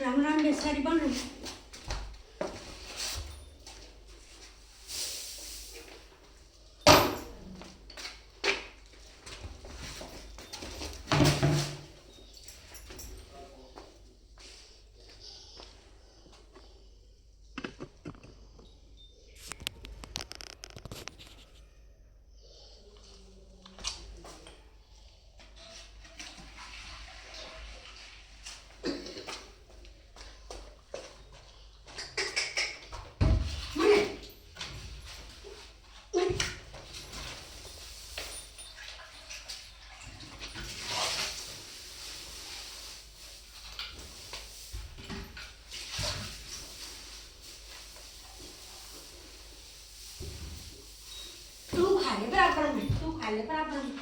राम राम बेसारी बन तू खा ले बराबर में तू खा ले बराबर में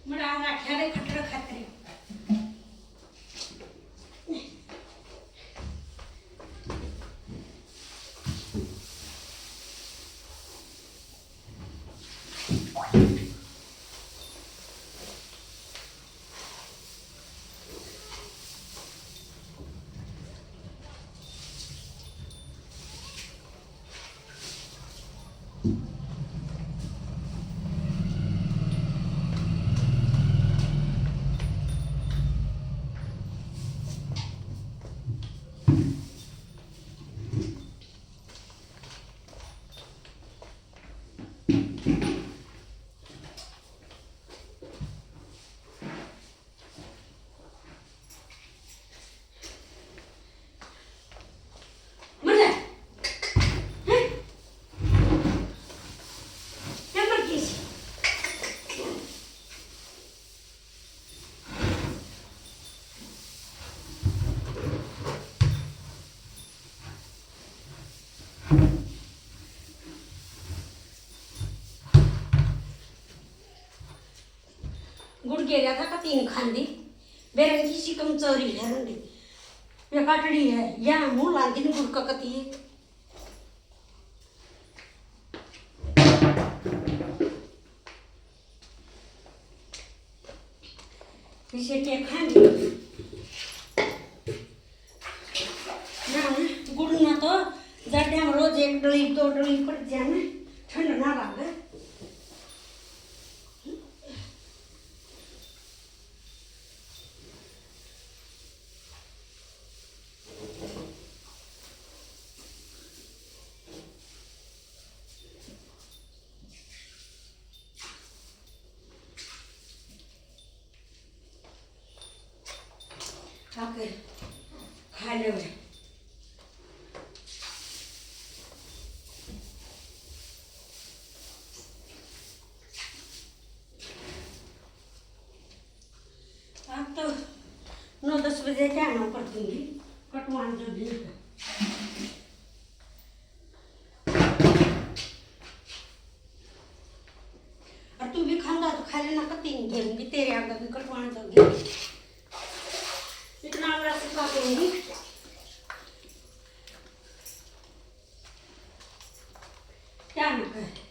मरा रखा रे खटर खतरे गुड़ गेला था का तीन खांदी बेरंगी शिकम चोरी है रंडी ये काटड़ी है या मुंह लांदी ने गुड़ का कती है इसे क्या खांदी ना गुड़ ना तो जाते हम रोज एक डली दो डली पड़ जाए ठंड ना लगे आके खा ले अब तो 9-10 बजे क्या ना कर दूंगी कटवान जो भी और तू भी खाऊंगा तो खा लेना का 3 गेम भी तेरे आगे भी कटवान दोगी इतना बड़ा सुखा दूंगी क्या ना कहे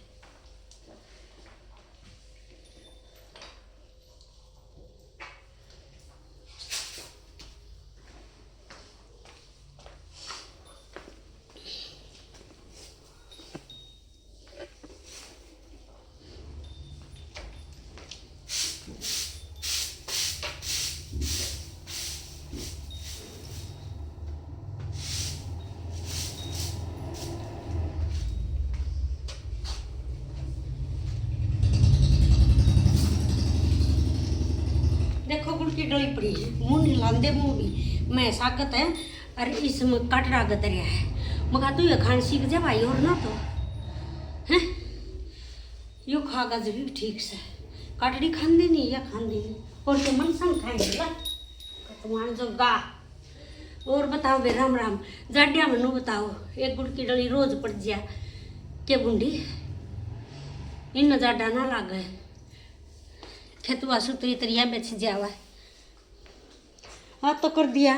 देखो गुड़ की डली पड़ी है मुंह नहीं लांदे मुंह भी मैं सागत है और इसमें कटरा गतरिया है मगा तू ये खान सीख जा भाई और ना तो हैं यो खागा जो भी ठीक से कटड़ी खान देनी या खान देनी और तो मन संग खाएगा तुम्हारा जो गा और बताओ बे राम राम जाड्या मनु बताओ एक गुड़ की डली रोज पड़ जा के बुंडी इन जाडा ना लागे खेतुआ सुतरी तरिया बेच जावा हाँ तो कर दिया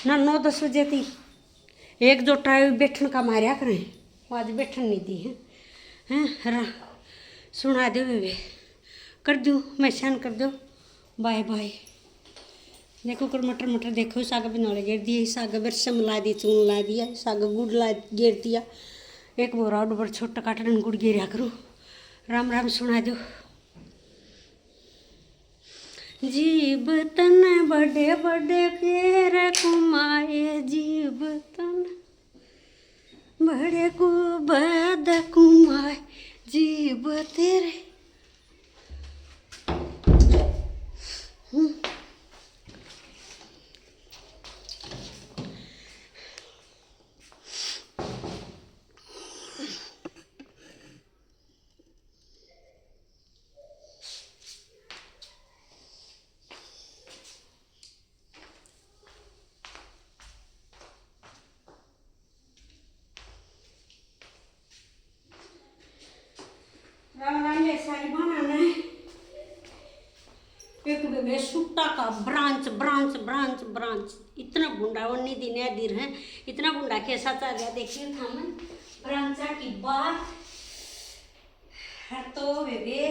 ना 9-10 बजे थी एक जो टाइम बैठन का मारिया करें आज बैठन नहीं दी हैं सुना दो वे कर दूँ मैं सहन कर दो बाय बाय। देखो कर मटर देखो साग बिनौले गिर दिए साग बरसम ला दी चून ला दिया साग गुड़ ला गिर दिया एक बोरा डूबर छोटा काटन गुड़ गिरा करूँ। राम राम सुना दो। जीव तन बड़े बड़े फेर कुमाए जीव तन बड़े को बद कुमाए जीव तेरे सारी बनाना है एक बेबे सुट्टा का ब्रांच ब्रांच ब्रांच ब्रांच इतना बुंडा वन्नी दिन दिर है इतना बुंडा कैसा चल गया देखिए हम ब्रांचा की बात है तो बेबे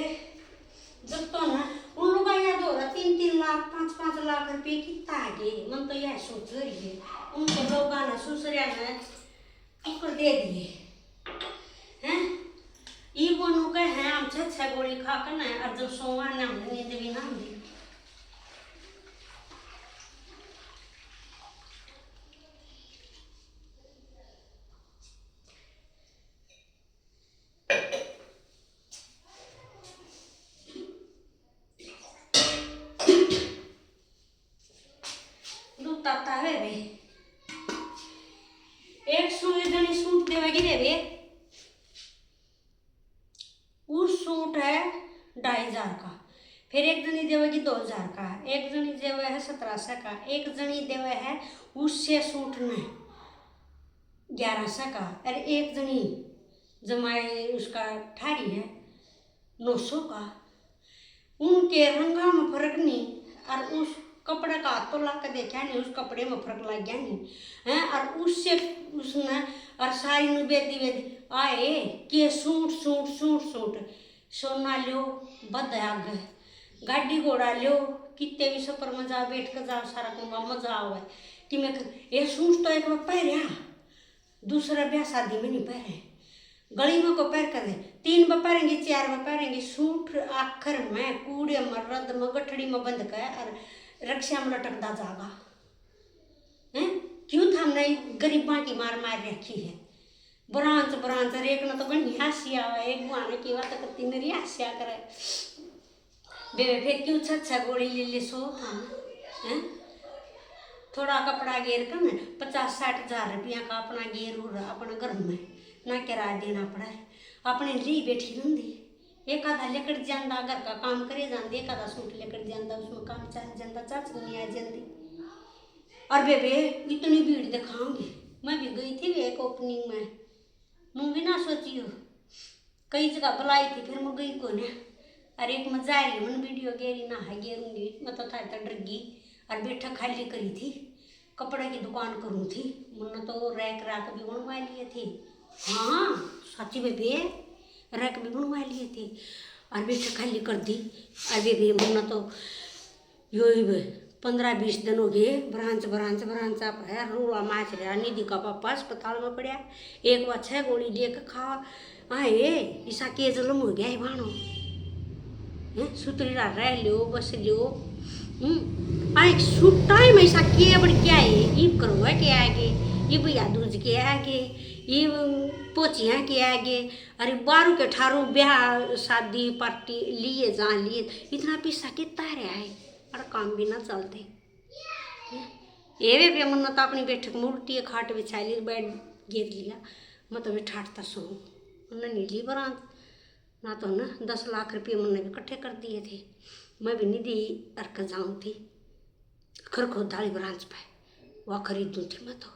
जब तो ना उन लोग याद हो रहा 3-3 लाख 5-5 लाख रुपये कितना आगे मन तो यह सोच रही है उनको लोग आना सुसरिया ने ठोकर दे दिए हैं ये बोनू के हैं हमसे 6 गोली खा कर ना और जब सोवा ना नींद भी ना दी दूध आता है बे एक सुई जनी सूट देवेगी बेबे सूट है 2500 का फिर एक जनी देवेगी 2000 का एक जनी देवे है 1700 का एक जनी देवे है उससे सूट में 1100 का और एक जनी जमाए उसका ठारी है 900 का। उनके रंगा में फर्क नहीं और उस कपड़े का तो ला के देखा नहीं उस कपड़े में फर्क लग गया नहीं है और उससे उसने और सारी बेदी आए के सूट सूट सूट सूट सोना लो बद आग गाड़ी घोड़ा लो कितने भी सफर में जाओ बैठ कर जाओ सारा कुंगा मजा आवे कि मैं ये सूट तो एक बार पहरा दूसरा ब्याह शादी में नहीं पहरे गली में को पैर कर दे 3 बार पहरेंगे 4 बार पहरेंगे सूट आखिर में कूड़े में रद में गठड़ी में बंद कर और रक्षा में लटकता जागा हैं क्यों था हमने गरीबा की मार मार रखी है ब्रांच ब्रांच एक न तो गणी हासिया एक बुआने की बात करती मेरी हासिया करे बेबे फिर क्यों 6 गोली ले सो था हैं थोड़ा कपड़ा घेर कर ना 50-60 हज़ार रुपया का अपना घेर उड़ रहा अपने घर में ना किराया देना पड़ा है अपने ली बैठी रही एक आधा लेकर जाता घर का काम करे जाते एक आधा सूट लेकर जाता उसमें काम चल जाता चाच नहीं आ जाती और बेबे इतनी भीड़ दिखाऊंगी मैं भी गई थी एक ओपनिंग में मैं भी ना सोची हो कई जगह बुलाई थी फिर मैं गई को ना और एक मैं जा रही मन वीडियो गेरी ना है गेरूंगी मैं तो था डर गई और बैठक खाली करी थी कपड़े की दुकान करूँ थी मैंने तो रैक राक भी बनवा लिए थे हाँ सच्ची बेबे रैक भी बनवा लिए थे और बैठक खाली कर दी और बेबे मैंने तो यो 15-20 दिन हो गए ब्रांच आप है रोड़ा माच रहा निधि का पापा अस्पताल में पड़ा एक बार 6 गोली लेकर खा आए ऐसा के जुलम हो गया है भाणो सुतरी रह लो बस लो एक सुट्टा में ऐसा किए बड़ क्या है ये करवा के आगे ये भैया दूज के आगे ये पोचियाँ के आगे अरे 12 के 18 ब्याह शादी पार्टी लिए जहाँ लिए इतना पैसा कितना रहा है और काम भी ना चलते ये भी मन तो अपनी बैठक में उल्टी खाट बिछा ली बेड घेर लिया मैं तो बैठाता सो उन्होंने नहीं ली ब्रांच ना तो ना 10 लाख रुपये मैंने भी इकट्ठे कर दिए थे मैं भी नहीं दी अर्क जाऊँ थी खरखोदाली ब्रांच पे वह खरीदूँ थी मैं तो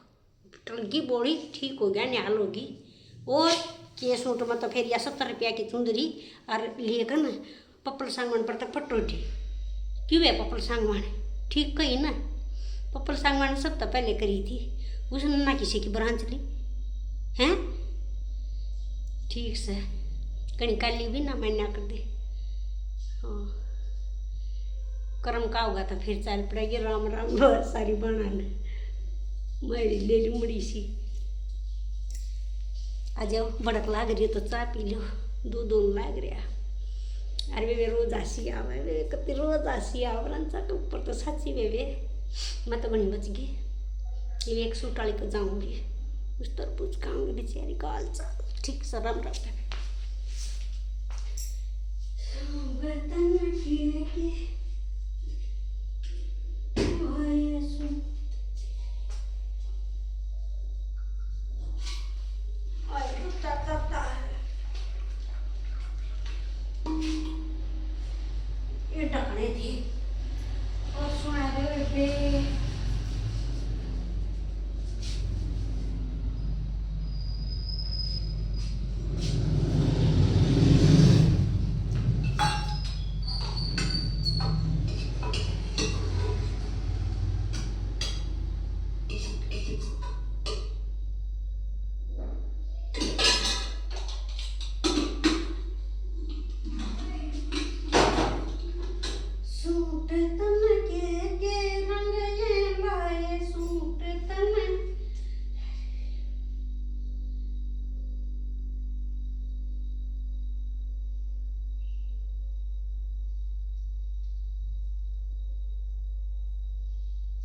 टंगी बोड़ी ठीक हो गया न्याल होगी और के सूट में तो फिर या 70 रुपया की चुंदरी और लिए कर ना पप्पल सांगवान पर तक फटोटी क्यों है पप्पल सांगवान ठीक कही ना पप्पल सांगवान सब तो पहले करी थी उसने ना किसी की ब्रांच ली हैं ठीक से कहीं काली भी ना मैना कर दे। हाँ कर्म का होगा तो फिर चल पड़ेगी। राम राम बहुत सारी बनाने मेरी ले लूँ बड़ी सी। आ जाओ बड़क लाग रही है तो चाय पी लो। दूध लाग रहा। अरे वे रोज आसी आवे वे कति रोज आसी आवरांचा के ऊपर तो साची वे मैं तो बनी बच गई। ये एक सूट वाली को जाऊंगी उस तरबूज खाऊंगी बेचारी का हाल चाल ठीक से। राम राम ये ढकने थे और सुना दे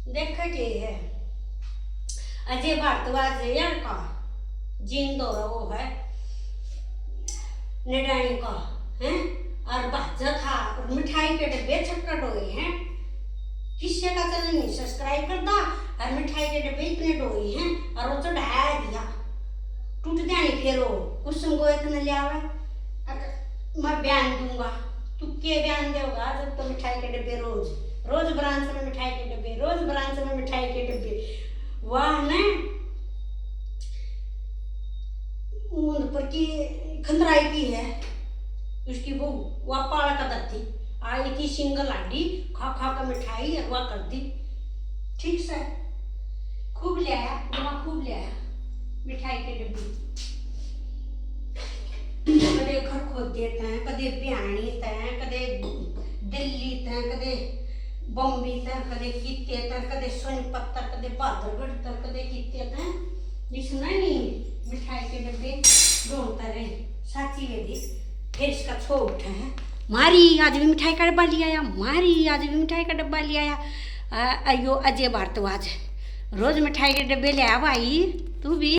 देख के है अजय भारद्वाज यार का जिंदो वो है निडानी का है और भाजा था और मिठाई के डब्बे छक्कर डोए हैं। किससे का चैनल नहीं सब्सक्राइब कर दा और मिठाई के डब्बे इतने डोए हैं और वो तो ढाया दिया टूट दिया नहीं फिर वो कुछ संगो इतना ले आवे मैं बयान दूंगा। तू के बयान देगा जब तो मिठाई के डब्बे रोज रोज ब्रांच में मिठाई के डब्बे रोज ब्रांच में मिठाई के डब्बे। वाह ने ऊंद पर की खंदराई की है उसकी बहू वह पाला का दत्ती आई थी सिंगल आडी खा खा कर मिठाई अगवा करती ठीक से खूब ले आया वहाँ खूब ले आया मिठाई के डब्बे। कदे घर खोद देते हैं कदे बिहानी तय कदे दिल्ली तय कदे बॉम्बे तक कदे कीते तक कदे सोनीपत तक कदे बहादुरगढ़ तक कदे कीते तक इसमें नहीं मिठाई के डब्बे ढूंढता रहे साची वे भी। फिर इसका छो उठा है मारी आज भी मिठाई का डब्बा ले आया मारी आज भी मिठाई का डब्बा ले आया। अयो अजय भारद्वाज रोज मिठाई के डब्बे ले आ भाई तू भी।